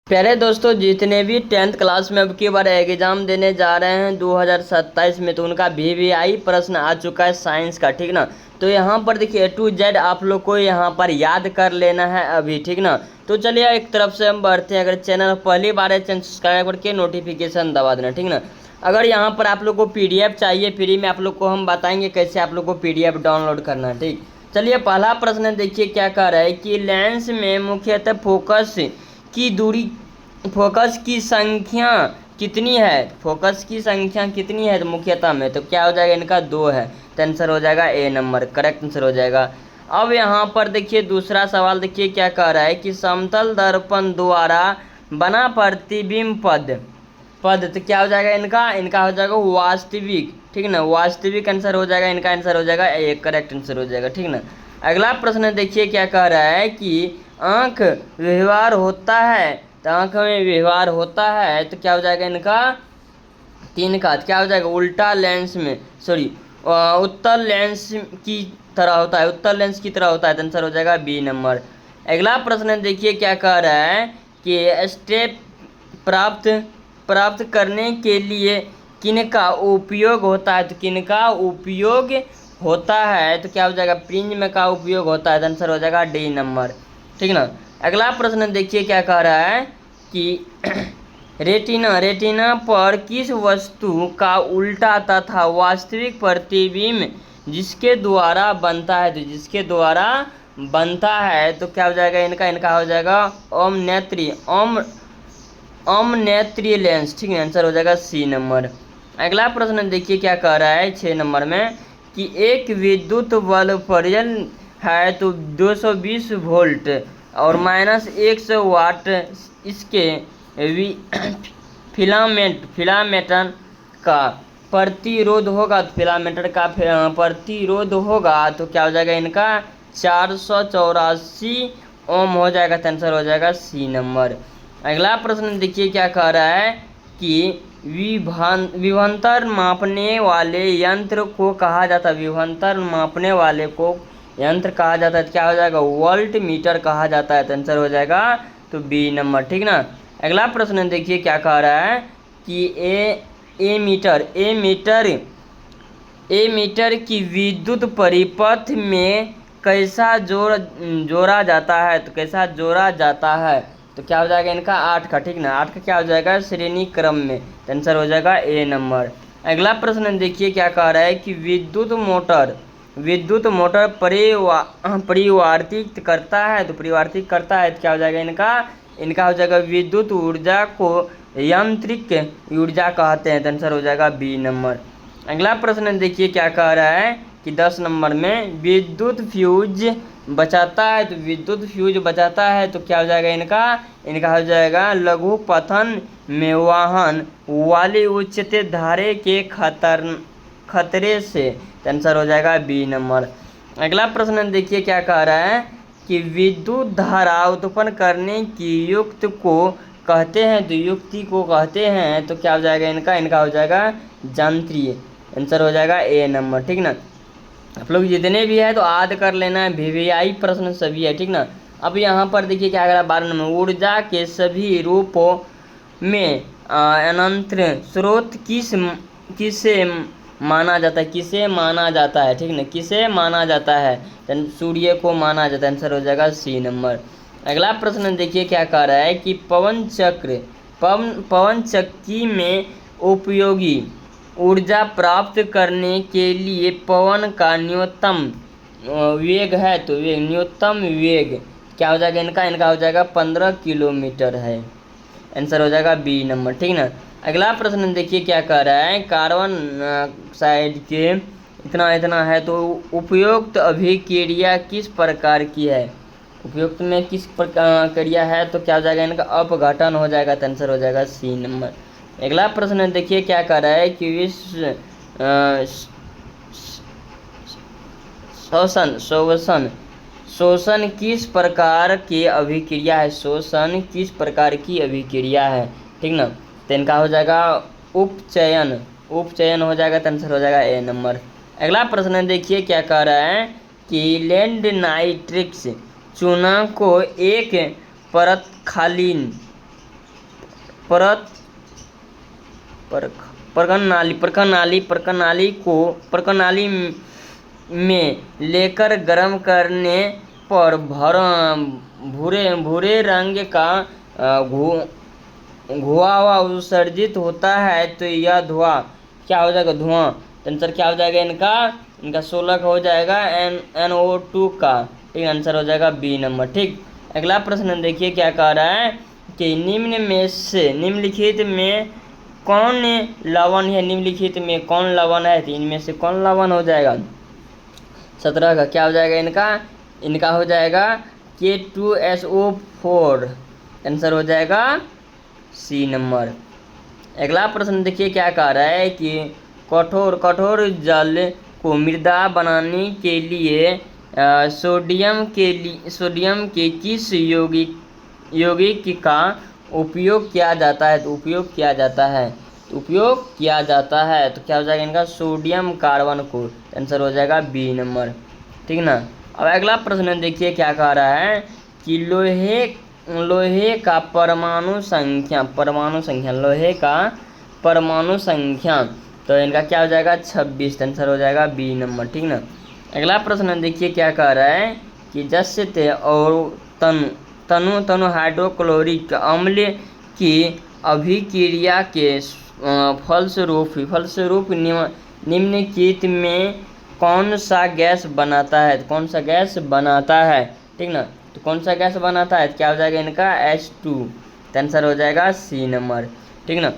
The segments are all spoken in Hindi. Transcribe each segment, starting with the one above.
प्यारे दोस्तों, जितने भी 10th क्लास में अब की बार एग्जाम देने जा रहे हैं 2027 में, तो उनका VVI प्रश्न आ चुका है साइंस का। ठीक ना। तो यहाँ पर देखिए A to Z आप लोग को यहाँ पर याद कर लेना है अभी। ठीक ना। तो चलिए एक तरफ से हम बढ़ते हैं। अगर चैनल पहली बार है, चैनल सब्सक्राइब करके नोटिफिकेशन दबा देना। ठीक ना। अगर यहाँ पर आप लोग को PDF चाहिए फ्री में, आप लोग को हम बताएंगे कैसे आप लोग को PDF डाउनलोड करना है। ठीक। चलिए पहला प्रश्न देखिए क्या कह रहा है कि लेंस में मुख्यतः फोकस की संख्या कितनी है। फोकस की संख्या कितनी है तो मुख्यतः में, तो क्या हो जाएगा इनका 2 है। तो आंसर हो जाएगा ए नंबर, करेक्ट आंसर हो जाएगा। अब यहाँ पर देखिए दूसरा सवाल देखिए क्या कह रहा है कि समतल दर्पण द्वारा बना प्रतिबिंब तो क्या हो जाएगा इनका हो जाएगा वास्तविक। ठीक ना। वास्तविक आंसर हो जाएगा इनका, आंसर हो जाएगा ए, करेक्ट आंसर हो जाएगा। ठीक ना। अगला प्रश्न देखिए क्या कह रहा है कि आंख व्यवहार होता है, तो आंख में व्यवहार होता है तो क्या हो जाएगा इनका 3 का, तो क्या हो जाएगा उल्टा लेंस में उत्तर लेंस की तरह होता है, उत्तर लेंस की तरह होता है। तो आंसर हो जाएगा बी नंबर। अगला प्रश्न देखिए क्या कह रहा है कि स्टेप प्राप्त करने के लिए किनका उपयोग होता है, तो किनका उपयोग होता है तो क्या हो जाएगा प्रिज्म में का उपयोग होता है। तो आंसर हो जाएगा डी नंबर। ठीक ना। अगला प्रश्न देखिए क्या कह रहा है कि रेटिना पर किस वस्तु का उल्टा तथा वास्तविक प्रतिबिंब जिसके द्वारा बनता है, तो जिसके द्वारा बनता है तो क्या हो जाएगा इनका हो जाएगा अमनेत्रीय लेंस। ठीक है, आंसर हो जाएगा सी नंबर। अगला प्रश्न देखिए क्या कह रहा है 6 नंबर में कि एक विद्युत बल्ब पर है तो 220 वोल्ट और -100 वाट इसके फिलामेंट का प्रतिरोध होगा, तो फिलामेंट का प्रतिरोध होगा तो क्या हो जाएगा इनका 484 ओम हो जाएगा। तो आंसर हो जाएगा सी नंबर। अगला प्रश्न देखिए क्या कह रहा है कि विभवांतर मापने वाले यंत्र को कहा जाता है, विभवांतर मापने वाले को यंत्र कहा जाता है, तो क्या हो जाएगा वोल्ट मीटर कहा जाता है। तो आंसर हो जाएगा तो बी नंबर। ठीक ना। अगला प्रश्न देखिए क्या कह रहा है कि ए मीटर की विद्युत परिपथ में कैसा जोड़ा जाता है, तो कैसा जोड़ा जाता है तो क्या हो जाएगा इनका 8 का। ठीक ना। 8 का क्या हो जाएगा श्रेणी क्रम में। तो आंसर हो जाएगा ए नंबर। अगला प्रश्न देखिए क्या कह रहा है कि विद्युत मोटर परिवर्तित करता है, तो परिवर्तित करता है तो क्या हो जाएगा इनका हो जाएगा विद्युत ऊर्जा को यांत्रिक ऊर्जा कहते हैं। तो आंसर हो जाएगा बी नंबर। अगला प्रश्न देखिए क्या कह रहा है कि 10 नंबर में विद्युत फ्यूज बचाता है, तो विद्युत फ्यूज बचाता है तो क्या हो जाएगा इनका हो जाएगा लघु पतन में वाहन वाली उच्चतर धारे के खतरे से। तो आंसर हो जाएगा बी नंबर। अगला प्रश्न देखिए क्या कह रहा है कि विद्युत धारा उत्पन्न करने की युक्ति को कहते हैं, तो युक्ति को कहते हैं तो क्या हो जाएगा इनका हो जाएगा यांत्रिक। आंसर हो जाएगा ए नंबर। ठीक ना। आप लोग जितने भी है तो याद कर लेना है, VVI प्रश्न सभी है। ठीक ना। अब यहाँ पर देखिए क्या कह 12 नंबर ऊर्जा के सभी रूपों में अनंत स्रोत किसे माना जाता है, किसे माना जाता है। ठीक ना। किसे माना जाता है तो सूर्य को माना जाता है। आंसर हो जाएगा सी नंबर। अगला प्रश्न देखिए क्या कह रहा है कि पवन चक्की में उपयोगी ऊर्जा प्राप्त करने के लिए पवन का न्यूनतम वेग है, तो न्यूनतम वेग क्या हो जाएगा इनका हो जाएगा 15 किलोमीटर है। आंसर हो जाएगा बी नंबर। ठीक ना। अगला प्रश्न देखिए क्या कह रहा है कार्बन डाइऑक्साइड के इतना है तो उपयुक्त अभिक्रिया किस प्रकार की है, उपयुक्त में किस प्रकार क्रिया है तो क्या हो जाएगा इनका अपघटन हो जाएगा। तो आंसर हो जाएगा सी नंबर। अगला प्रश्न देखिए क्या कर रहा है कि शोषण किस प्रकार की अभिक्रिया है, शोषण किस प्रकार की अभिक्रिया है। ठीक ना। तो इनका हो जाएगा उपचयन हो जाएगा। तो आंसर हो जाएगा ए नंबर। अगला प्रश्न देखिए क्या कह रहा है कि लैंड नाइट्रिक्स चूना को एक परतकालीन परत प्रकनाली में लेकर गर्म करने पर भूरे रंग का धुआं उत्सर्जित होता है, तो यह धुआं क्या हो जाएगा? धुआं। आंसर क्या हो जाएगा इनका 16 का हो जाएगा NO2 का। ठीक, आंसर हो जाएगा बी नंबर। ठीक, अगला प्रश्न देखिए क्या कह रहा है कि निम्नलिखित में कौन लवण है? निम्नलिखित में कौन लवण है? तो इनमें से कौन लवण हो जाएगा? 17 का क्या हो जाएगा इनका हो जाएगा K2SO4। आंसर हो जाएगा सी नंबर। अगला प्रश्न देखिए क्या कह रहा है कि कठोर जल को मृदा बनाने के लिए सोडियम के किस यौगिक का उपयोग किया जाता है? तो उपयोग किया जाता है तो क्या हो जाएगा इनका? सोडियम कार्बन को। आंसर हो जाएगा बी नंबर। ठीक ना। अब अगला प्रश्न देखिए क्या कह रहा है कि लोहे का परमाणु संख्या, लोहे का परमाणु संख्या, तो इनका क्या हो जाएगा? 26। आंसर हो जाएगा बी नंबर। ठीक ना। अगला प्रश्न देखिए क्या कह रहा है कि जस्ते और तनु हाइड्रोक्लोरिक अम्ल की अभिक्रिया के फलस्वरूप निम्नलिखित में कौन सा गैस बनाता है? कौन सा गैस बनाता है? ठीक ना। तो कौन सा गैस बनाता है? क्या हो जाएगा इनका? H2। आंसर हो जाएगा सी नंबर। ठीक ना।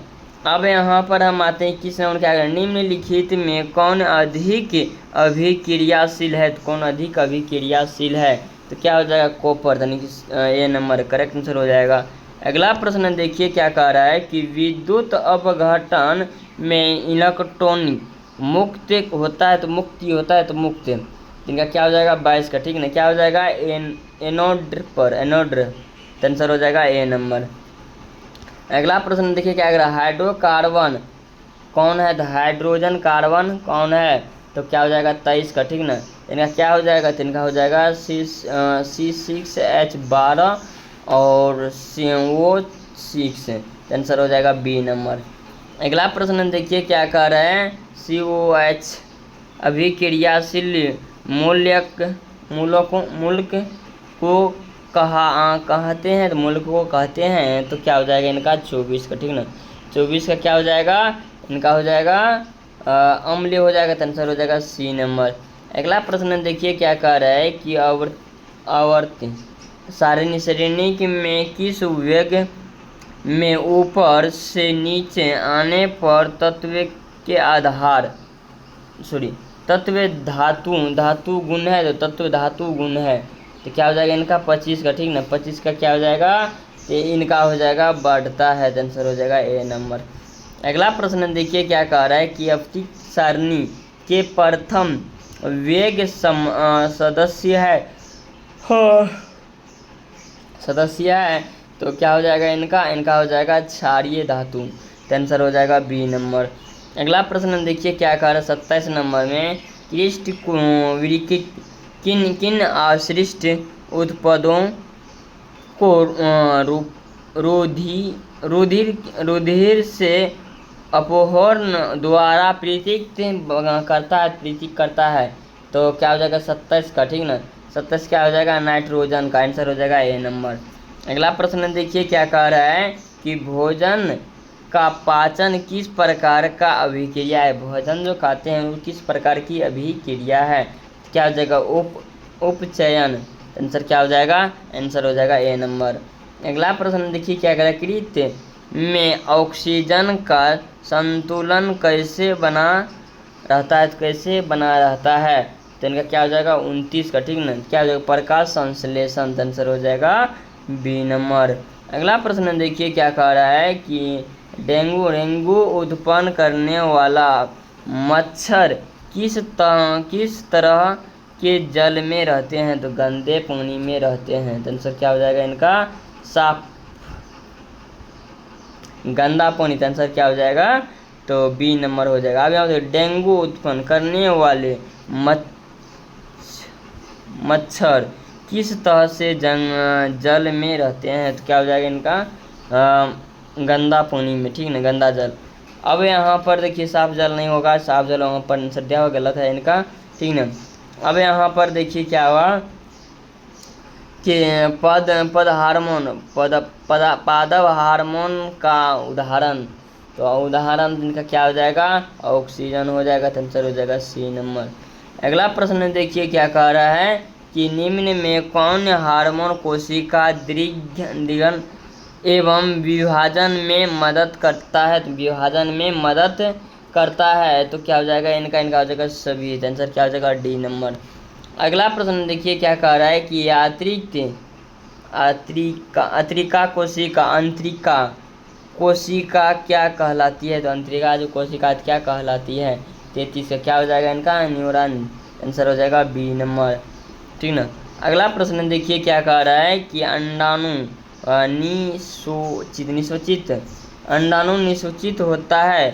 अब यहाँ पर हम आते हैं किस नंबर क्या करें? निम्नलिखित में कौन अधिक अभिक्रियाशील है? तो कौन अधिक अभिक्रियाशील है? तो क्या हो जाएगा? कॉपर, यानी कि ए नंबर करेक्ट आंसर हो जाएगा। अगला प्रश्न देखिए क्या कह रहा है कि विद्युत अपघटन में इलेक्ट्रॉन मुक्त होता है तो मुक्त, इनका क्या हो जाएगा? 22 का। ठीक ना। क्या हो जाएगा? एनोड। आंसर हो जाएगा ए नंबर। अगला प्रश्न देखिए क्या कह रहा है? हाइड्रोकार्बन कौन है? तो हाइड्रोजन कार्बन कौन है? तो क्या हो जाएगा? 23 का। ठीक ना। इनका क्या हो जाएगा? तो इनका हो जाएगा C6H12 और CO6। आंसर हो जाएगा बी नंबर। अगला प्रश्न देखिए क्या कह रहा है? COH अभिक्रियाशील मूलक को कहते हैं, तो मूलक को कहते हैं, तो क्या हो जाएगा इनका? 24 का। ठीक ना। 24 का क्या हो जाएगा? इनका हो जाएगा अम्ल हो जाएगा। तो आंसर हो जाएगा सी नंबर। अगला प्रश्न देखिए क्या कह रहा है कि आवर्त सारणी में किस वेग में ऊपर से नीचे आने पर तत्व धातु गुण है, तो तत्व धातु गुण है, तो क्या हो जाएगा इनका? 25 का। ठीक ना। 25 का क्या हो जाएगा? तो इनका हो जाएगा बढ़ता है। तो आंसर हो जाएगा ए नंबर। अगला प्रश्न देखिए क्या कह रहा है कि अपतिक सारणी के प्रथम वेग सदस्य है, तो क्या हो जाएगा इनका हो जाएगा क्षारीय धातु। तो आंसर हो जाएगा बी नंबर। अगला प्रश्न देखिए क्या कह रहा है? 27 नंबर में किन आश्रित उत्पादों को रुधिर से अपहरण द्वारा प्रीति करता है, तो क्या हो जाएगा? 27 का। ठीक ना। 27 क्या हो जाएगा? नाइट्रोजन का। आंसर हो जाएगा ए नंबर। अगला प्रश्न देखिए क्या कह रहा है कि भोजन का पाचन किस प्रकार का अभिक्रिया है? भोजन जो खाते हैं वो किस प्रकार की अभिक्रिया है? क्या हो जाएगा? उपचयन। आंसर क्या हो जाएगा? आंसर हो जाएगा ए नंबर। अगला प्रश्न देखिए क्या कह रहा है? कृत में ऑक्सीजन का संतुलन कैसे बना रहता है? तो इनका क्या हो जाएगा? 29 का। ठीक ना। क्या हो जाएगा? प्रकाश संश्लेषण। आंसर हो जाएगा बी नंबर। अगला प्रश्न देखिए क्या कह रहा है कि डेंगू उत्पन्न करने वाला मच्छर किस तरह के जल में रहते हैं? तो गंदे पानी में रहते हैं। तो आंसर क्या हो जाएगा इनका? साफ गंदा पानी। तो आंसर क्या हो जाएगा? तो बी नंबर हो जाएगा। अब यहाँ पे डेंगू उत्पन्न करने वाले मच्छर किस तरह से जल में रहते हैं? तो क्या हो जाएगा इनका? गंदा पानी में, ठीक ना, गंदा जल। अब यहाँ पर देखिए साफ जल नहीं होगा, साफ जल वहाँ पर आंसर दिया हुआ गलत है इनका, ठीक ना। अब यहाँ पर देखिए क्या हुआ कि पद हार्मोन, पादप हार्मोन का उदाहरण, तो उदाहरण इनका क्या हो जाएगा, ऑक्सीजन हो जाएगा, तो आंसर हो जाएगा सी नंबर। अगला प्रश्न देखिए क्या कह रहा है कि निम्न में कौन हार्मोन कोशिका दृढ़ीकरण एवं विभाजन में मदद करता है, तो विभाजन में मदद करता है, तो क्या हो जाएगा इनका हो जाएगा सभी, तो आंसर क्या हो जाएगा डी नंबर। अगला प्रश्न देखिए क्या कह रहा है कि अंतरिका कोशिका क्या कहलाती है, तो अंतरिका जो कोशिका क्या कहलाती है, 33 का क्या हो जाएगा इनका न्यूरॉन, आंसर हो जाएगा बी नंबर, ठीक ना। अगला प्रश्न देखिए क्या कह रहा है कि अंडाणु निषेचित होता है,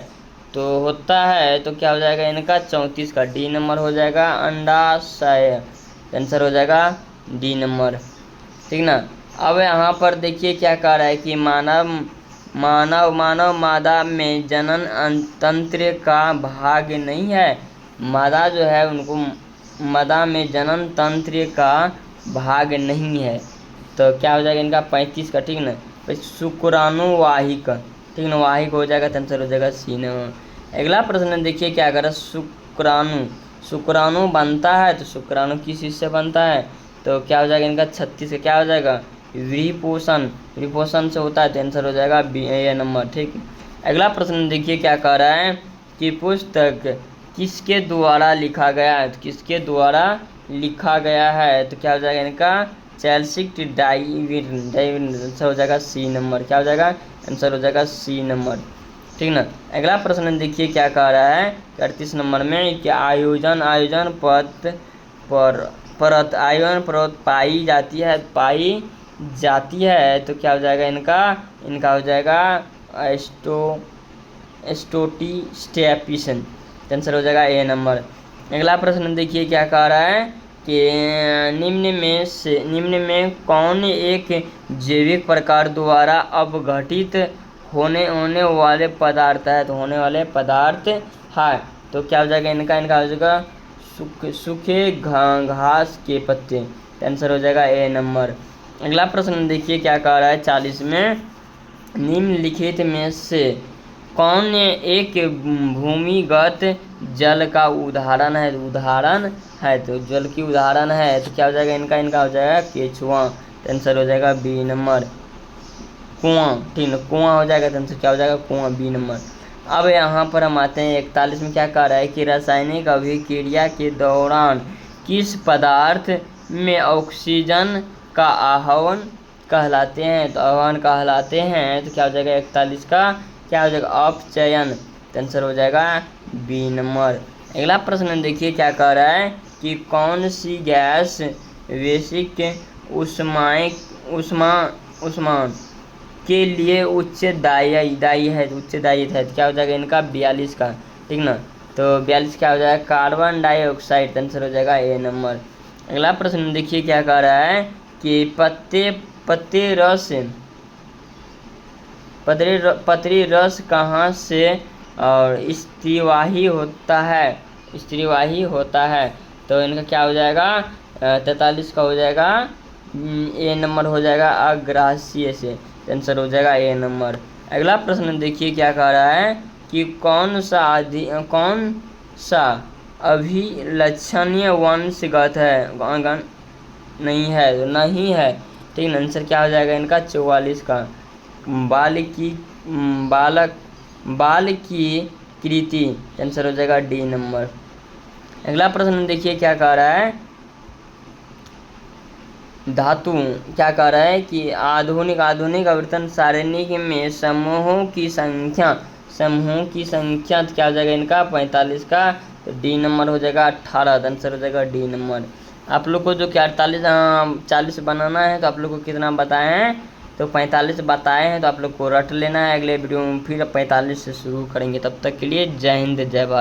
तो क्या हो जाएगा इनका 34 का डी नंबर हो जाएगा अंडाशय, आंसर हो जाएगा डी नंबर, ठीक ना। अब यहाँ पर देखिए क्या कह रहा है कि मानव मादा में जनन तंत्र का भाग नहीं है, मादा जो है उनको मादा में जनन तंत्र का भाग नहीं है, तो क्या हो जाएगा इनका 35 का, ठीक ना। शुक्राणुवाहिक, ठीक ना, वाहिक हो जाएगा, तो आंसर हो जाएगा सी नंबर। अगला प्रश्न देखिए क्या कर रहा है, शुक्राणु बनता है, तो शुक्राणु किस चीज से बनता है, तो क्या हो जाएगा इनका 36 का क्या हो जाएगा विपोषण से होता है, तो आंसर हो जाएगा बी ए नंबर, ठीक। अगला प्रश्न देखिए क्या कह रहा है कि पुस्तक किसके द्वारा लिखा गया है, तो किसके द्वारा लिखा गया है, तो क्या हो जाएगा इनका चैल्सिक डार्विन, आंसर हो जाएगा सी नंबर, क्या हो जाएगा आंसर हो जाएगा सी नंबर, ठीक ना। अगला प्रश्न देखिए क्या कह रहा है 38 नंबर में कि आयोजन परत पाई जाती है, तो क्या हो जाएगा इनका हो जाएगा स्टोटीस्टैपिसन, आंसर हो जाएगा ए नंबर। अगला प्रश्न देखिए क्या कह रहा है कि निम्न में कौन एक जैविक प्रकार द्वारा अपघटित होने वाले पदार्थ है, तो होने वाले पदार्थ है, तो क्या हो जाएगा इनका हो जाएगा सूखे घास के पत्ते, आंसर हो जाएगा ए नंबर। अगला प्रश्न देखिए क्या कह रहा है 40 में निम्नलिखित में से कौन एक भूमिगत जल का उदाहरण है, तो जल की उदाहरण है, तो क्या हो जाएगा इनका हो जाएगा केचुआ, तो आंसर हो जाएगा बी नंबर कुआं, ठीक ना, कुआं हो जाएगा, तो आंसर क्या हो जाएगा कुआं, बी नंबर। अब यहाँ पर हम आते हैं 41 में क्या कह रहा है कि रासायनिक अभिक्रिया के दौरान किस पदार्थ में ऑक्सीजन का आह्वान कहलाते हैं, तो आह्वान कहलाते हैं, तो क्या हो जाएगा 41 का क्या हो जाएगा अपचयन, तो आंसर हो जाएगा बी नंबर। अगला प्रश्न देखिए क्या कह रहा है कि कौन सी गैस वैश्विक ऊष्मा के लिए उच्च दायी है, तो क्या हो जाएगा इनका 42 का, ठीक ना, तो 42 क्या हो जाएगा कार्बन डाइऑक्साइड, तो आंसर हो जाएगा ए नंबर। अगला प्रश्न देखिए क्या कह रहा है कि पतरी रस कहाँ से और स्त्रीवाही होता है, तो इनका क्या हो जाएगा 43 का हो जाएगा ए नंबर हो जाएगा अग्राह्य से, आंसर हो जाएगा ए नंबर। अगला प्रश्न देखिए क्या कह रहा है कि कौन सा अभिलक्षणीय वंशगत है, नहीं है, ठीक ना, आंसर क्या हो जाएगा इनका 44 का बाल की कृति, आंसर हो जाएगा डी नंबर। अगला प्रश्न देखिए क्या कह रहा है धातु क्या कह रहा है कि आधुनिक आवर्तन सारणी में समूहों की संख्या, तो क्या हो जाएगा इनका 45 का, तो डी नंबर हो जाएगा 18, आंसर हो जाएगा डी नंबर। आप लोग को जो कि 40 बनाना है, तो आप लोग को कितना बताए हैं, तो 45 बताए हैं, तो आप लोग को रट लेना है। अगले वीडियो में फिर 45 से शुरू करेंगे, तब तक के लिए जय हिंद जय भारत।